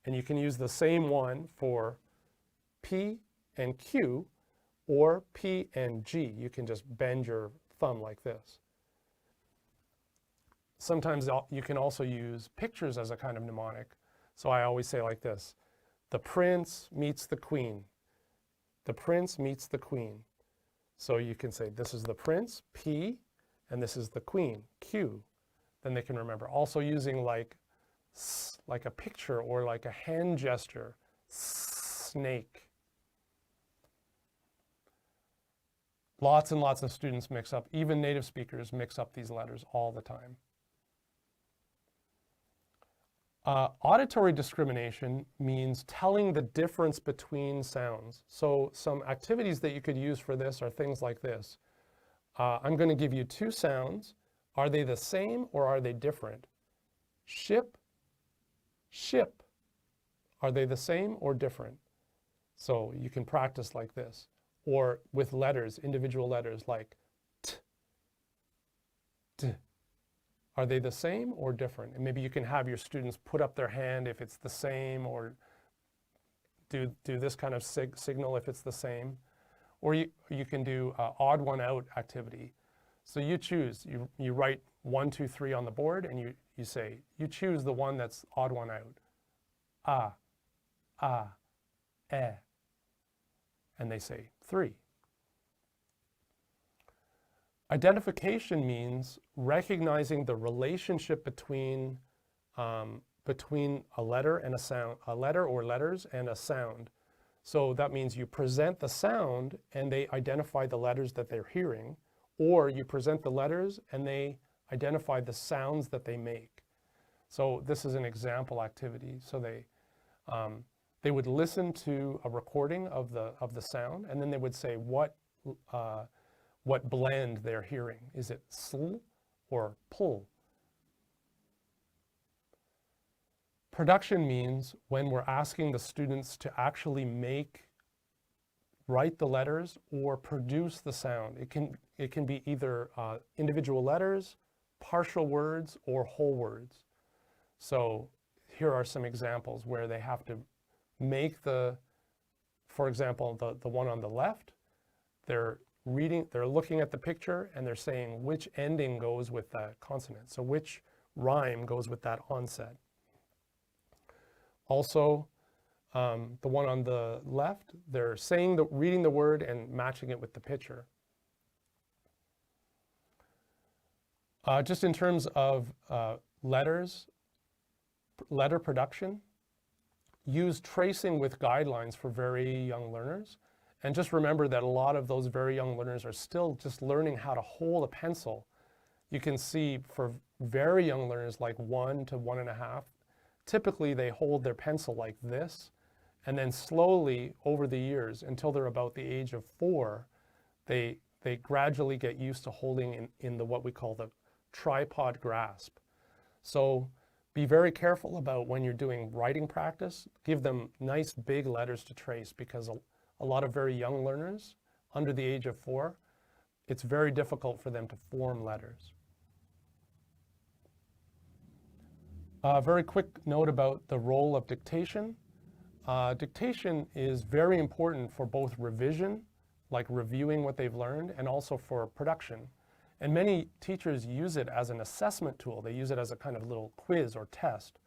And you can use the same one for P and Q or P and G. You can just bend your thumb like this. Sometimes you can also use pictures as a kind of mnemonic. So I always say like this. The prince meets the queen. The prince meets the queen. So you can say this is the prince, P, and this is the queen, Q. Then they can remember. Also using like a picture or like a hand gesture, snake. Lots and lots of students mix up, even native speakers mix up these letters all the time. Auditory discrimination means telling the difference between sounds. So some activities that you could use for this are things like this. I'm going to give you two sounds. Are they the same or are they different? Ship, ship. Are they the same or different? So you can practice like this. Or with letters, individual letters like t, d. Are they the same or different? And maybe you can have your students put up their hand if it's the same, or do this kind of signal if it's the same. Or you can do odd one out activity. So you choose, you write 1, 2, 3 on the board, and you say, you choose the one that's odd one out. Eh. And they say 3. Identification means recognizing the relationship between a letter and a sound, a letter or letters and a sound. So that means you present the sound and they identify the letters that they're hearing, or you present the letters and they identify the sounds that they make. So this is an example activity. So they would listen to a recording of the sound, and then they would say what blend they're hearing. Is it sl or pull? Production means when we're asking the students to actually write the letters or produce the sound. It can be either individual letters, partial words, or whole words. So here are some examples where they have to make for example, the one on the left, they're looking at the picture and they're saying which ending goes with that consonant. So which rhyme goes with that onset. Also, the one on the left, they're reading the word and matching it with the picture. Just in terms of letter production, use tracing with guidelines for very young learners. And just remember that a lot of those very young learners are still just learning how to hold a pencil. You can see for very young learners, like 1 to 1.5, typically they hold their pencil like this, and then slowly over the years, until they're about the age of 4, they gradually get used to holding in the what we call the tripod grasp. So be very careful about when you're doing writing practice. Give them nice big letters to trace, because a lot of very young learners under the age of 4, it's very difficult for them to form letters. A very quick note about the role of dictation. Dictation is very important for both revision, like reviewing what they've learned, and also for production. And many teachers use it as an assessment tool. They use it as a kind of little quiz or test.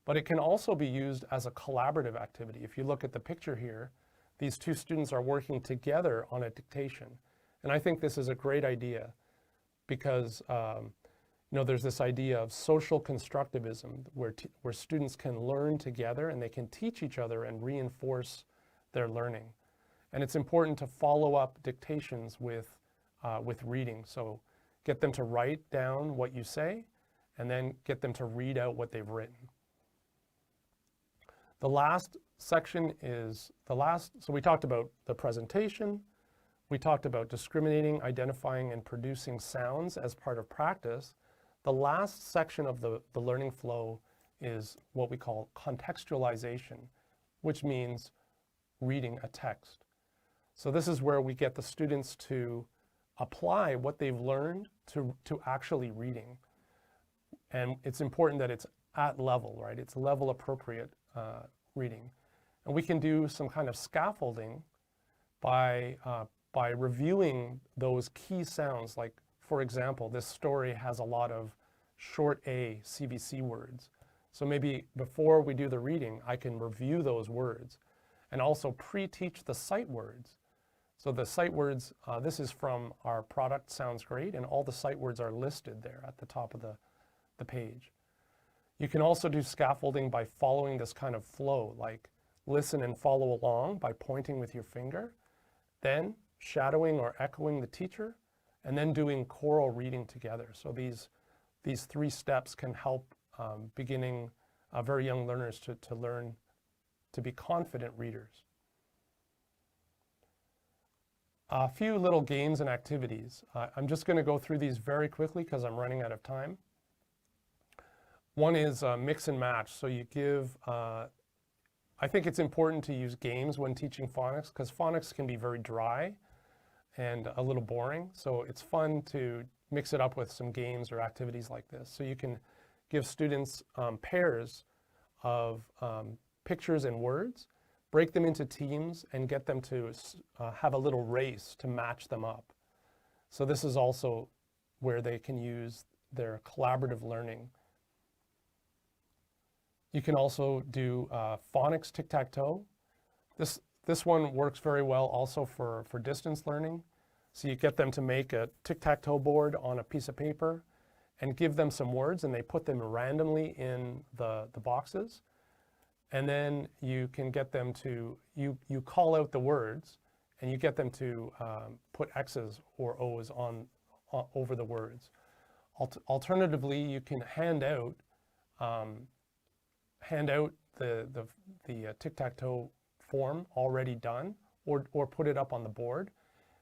But it can also be used as a collaborative activity. If you look at the picture here, these two students are working together on a dictation. And I think this is a great idea, because there's this idea of social constructivism where students can learn together and they can teach each other and reinforce their learning. And it's important to follow up dictations with reading. So get them to write down what you say, and then get them to read out what they've written. The last section is so we talked about the presentation, we talked about discriminating, identifying, and producing sounds as part of practice. The last section of the learning flow is what we call contextualization, which means reading a text. So this is where we get the students to apply what they've learned to actually reading. And it's important that it's at level, right? It's level appropriate reading. And we can do some kind of scaffolding by reviewing those key sounds. Like, for example, this story has a lot of short A CVC words. So maybe before we do the reading, I can review those words and also pre-teach the sight words. So the sight words, this is from our product Sounds Great, and all the sight words are listed there at the top of the page. You can also do scaffolding by following this kind of flow, like listen and follow along by pointing with your finger, then shadowing or echoing the teacher, and then doing choral reading together. So these 3 steps can help beginning very young learners to learn to be confident readers. A few little games and activities. I'm just going to go through these very quickly because I'm running out of time. One is mix and match. So you give, I think it's important to use games when teaching phonics, because phonics can be very dry and a little boring. So it's fun to mix it up with some games or activities like this. So you can give students pairs of pictures and words, break them into teams, and get them to have a little race to match them up. So this is also where they can use their collaborative learning. You can also do phonics tic-tac-toe. This one works very well also for distance learning. So you get them to make a tic-tac-toe board on a piece of paper and give them some words, and they put them randomly in the boxes. And then you can get them to, you call out the words, and you get them to put X's or O's over the words. Alternatively, you can hand out the tic-tac-toe form already done, or put it up on the board.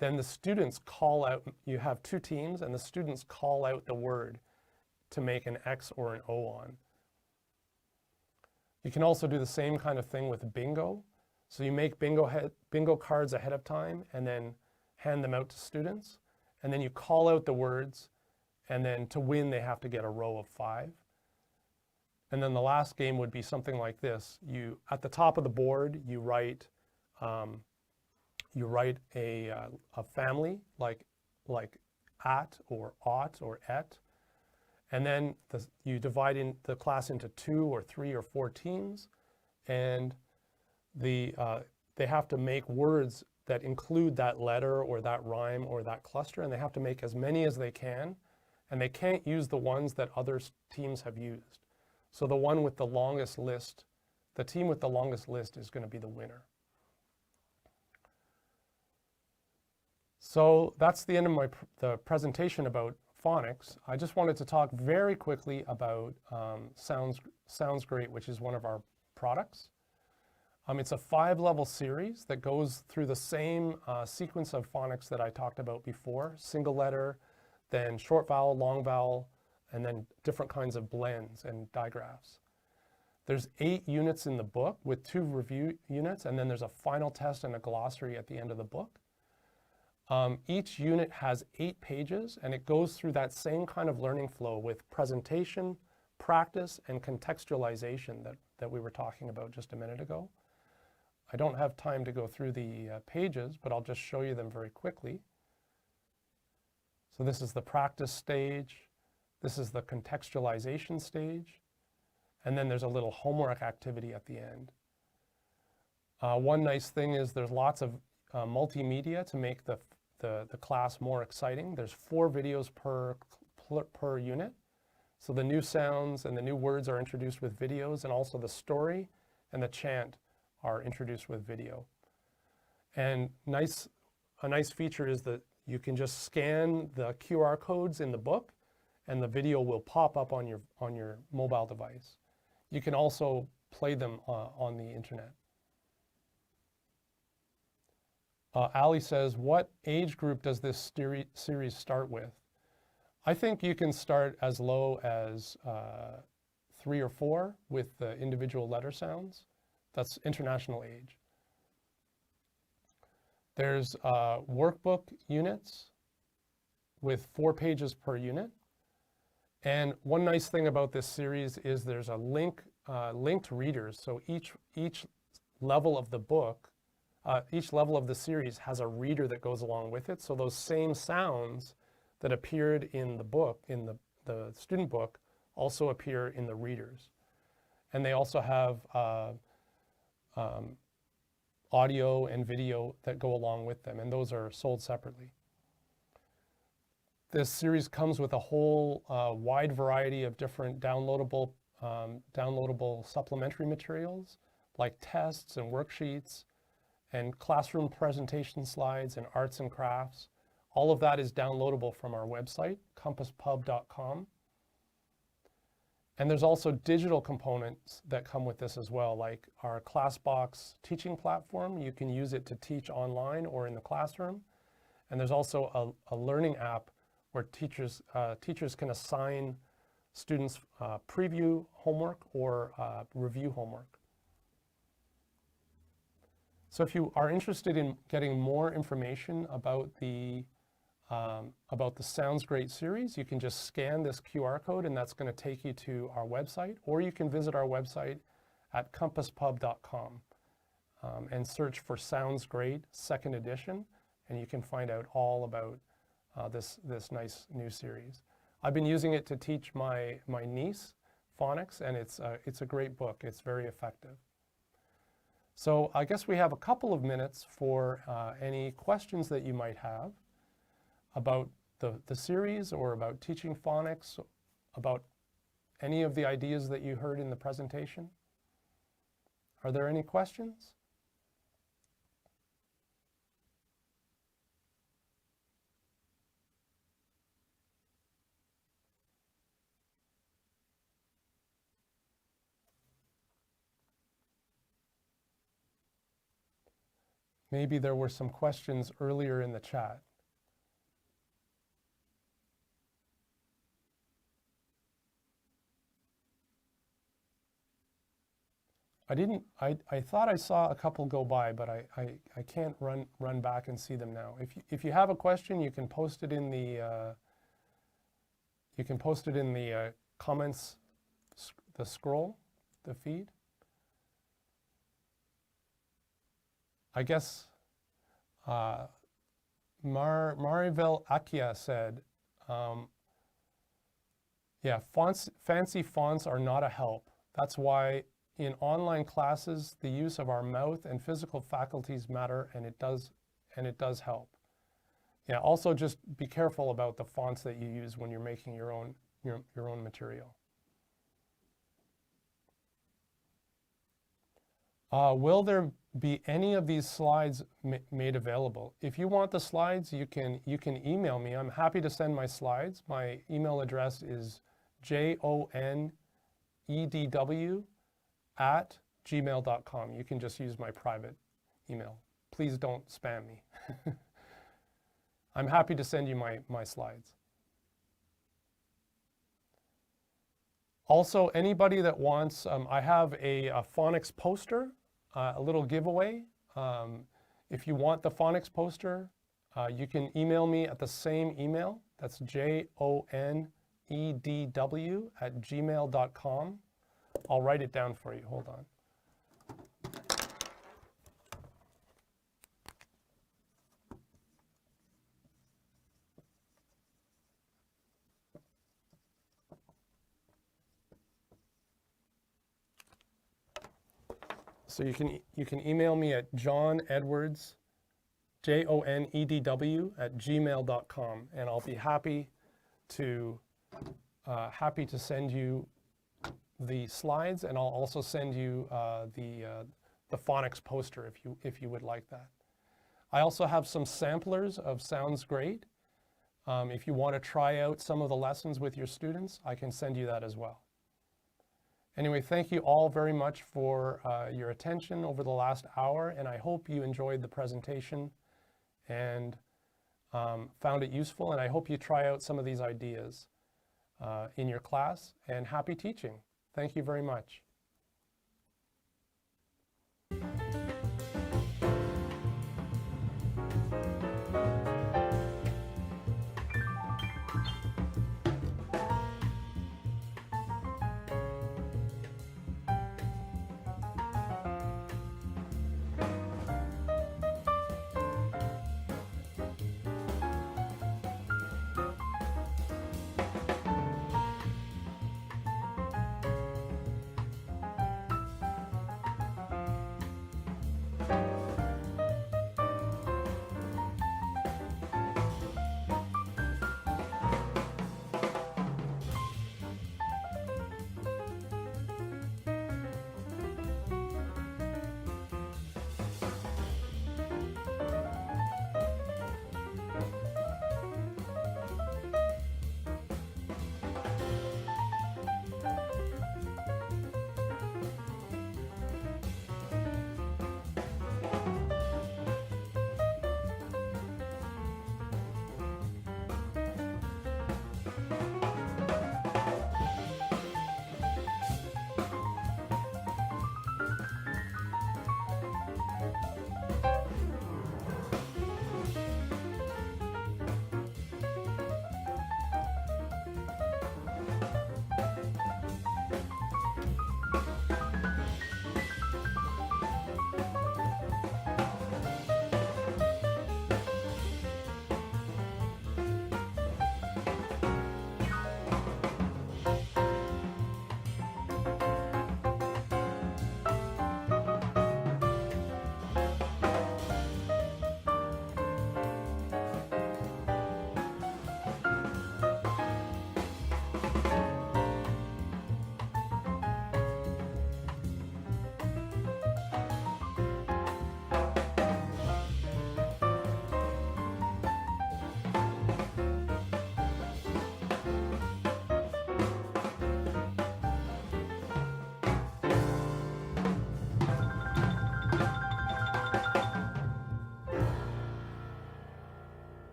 Then the students call out, you have 2 teams, and the students call out the word to make an X or an O on. You can also do the same kind of thing with bingo. So you make bingo cards ahead of time and then hand them out to students. And then you call out the words, and then to win they have to get a row of 5. And then the last game would be something like this. At the top of the board, you write a family, like at or ought or et. And then you divide in the class into 2 or 3 or 4 teams, and they have to make words that include that letter or that rhyme or that cluster, and they have to make as many as they can, and they can't use the ones that other teams have used. So the one with the longest list, the team with the longest list is going to be the winner. So that's the end of the presentation about phonics. I just wanted to talk very quickly about Sounds Great, which is one of our products. It's a 5-level series that goes through the same sequence of phonics that I talked about before: single letter, then short vowel, long vowel, and then different kinds of blends and digraphs. There's 8 units in the book with 2 review units, and then there's a final test and a glossary at the end of the book. Each unit has 8 pages, and it goes through that same kind of learning flow with presentation, practice, and contextualization that we were talking about just a minute ago. I don't have time to go through the pages, but I'll just show you them very quickly. So this is the practice stage. This is the contextualization stage. And then there's a little homework activity at the end. One nice thing is there's lots of multimedia to make the class more exciting. There's 4 videos per unit. So the new sounds and the new words are introduced with videos, and also the story and the chant are introduced with video. And a nice feature is that you can just scan the QR codes in the book, and the video will pop up on your mobile device. You can also play them on the internet. Ali says, what age group does this series start with? I think you can start as low as 3 or 4 with the individual letter sounds. That's international age. There's workbook units with 4 pages per unit. And one nice thing about this series is there's a linked readers. So each level of the book, each level of the series has a reader that goes along with it. So those same sounds that appeared in the book, in the student book, also appear in the readers. And they also have audio and video that go along with them, and those are sold separately. This series comes with a whole wide variety of different downloadable supplementary materials, like tests and worksheets and classroom presentation slides and arts and crafts. All of that is downloadable from our website, compasspub.com. And there's also digital components that come with this as well, like our ClassBox teaching platform. You can use it to teach online or in the classroom. And there's also a learning app where teachers can assign students preview homework or review homework. So if you are interested in getting more information about the Sounds Great series, you can just scan this QR code, and that's going to take you to our website, or you can visit our website at compasspub.com and search for Sounds Great 2nd edition, and you can find out all about this nice new series. I've been using it to teach my niece phonics, and it's a great book. It's very effective. So I guess we have a couple of minutes for any questions that you might have about the series or about teaching phonics, about any of the ideas that you heard in the presentation. Are there any questions? Maybe there were some questions earlier in the chat. I thought I saw a couple go by, but I can't run back and see them now. If you have a question, you can post it in the comments, the scroll, the feed. I guess Maribel Akia said, yeah, fancy fonts are not a help. That's why in online classes, the use of our mouth and physical faculties matter, and it does help. Yeah, also just be careful about the fonts that you use when you're making your own material. Will there be any of these slides made available? If you want the slides, you can email me. I'm happy to send my slides. My email address is jonedw@gmail.com. You can just use my private email. Please don't spam me. I'm happy to send you my slides. Also, anybody that wants, I have a Phonics poster, a little giveaway. If you want the Phonics poster, you can email me at the same email. That's jonedw@gmail.com. I'll write it down for you. Hold on. So you can email me at Jon Edwards, JONEDW@gmail.com, and I'll be happy to send you the slides, and I'll also send you the Phonics poster if you would like that. I also have some samplers of Sounds Great. If you want to try out some of the lessons with your students, I can send you that as well. Anyway, thank you all very much for your attention over the last hour, and I hope you enjoyed the presentation and found it useful, and I hope you try out some of these ideas in your class, and happy teaching. Thank you very much.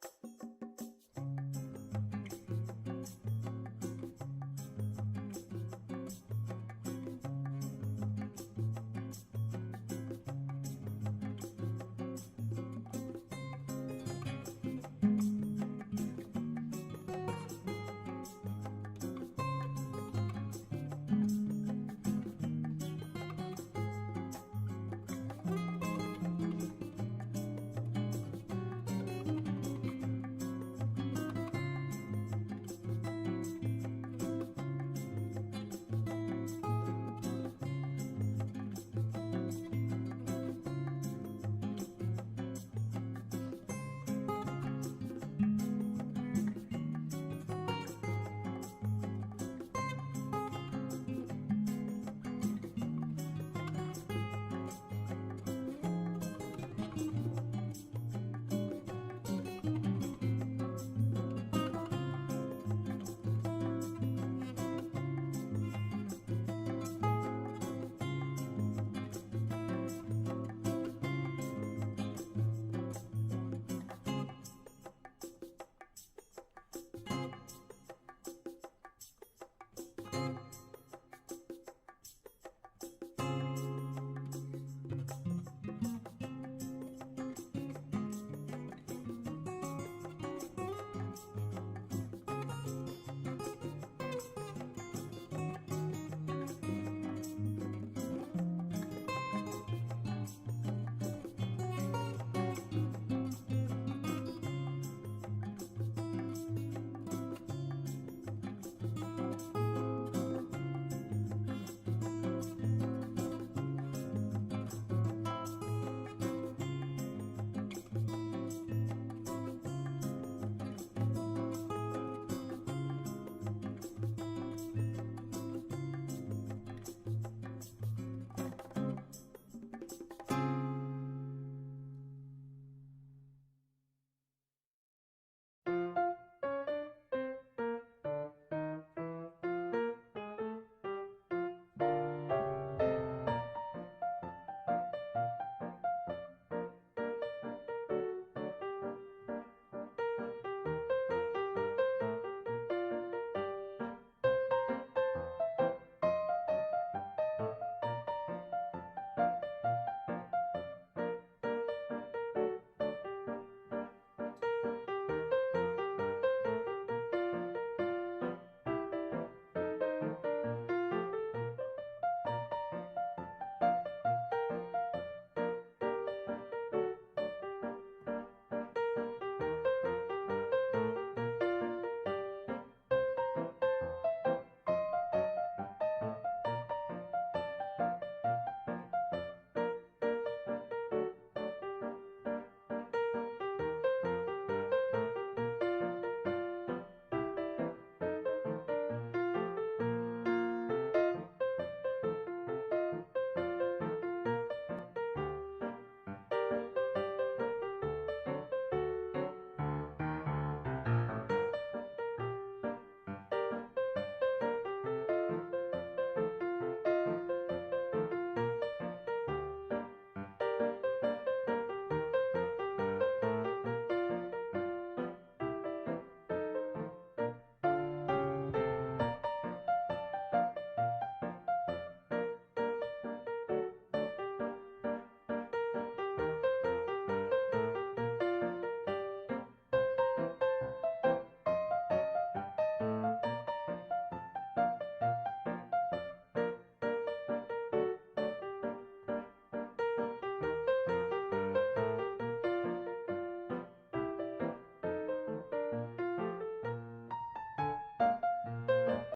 you.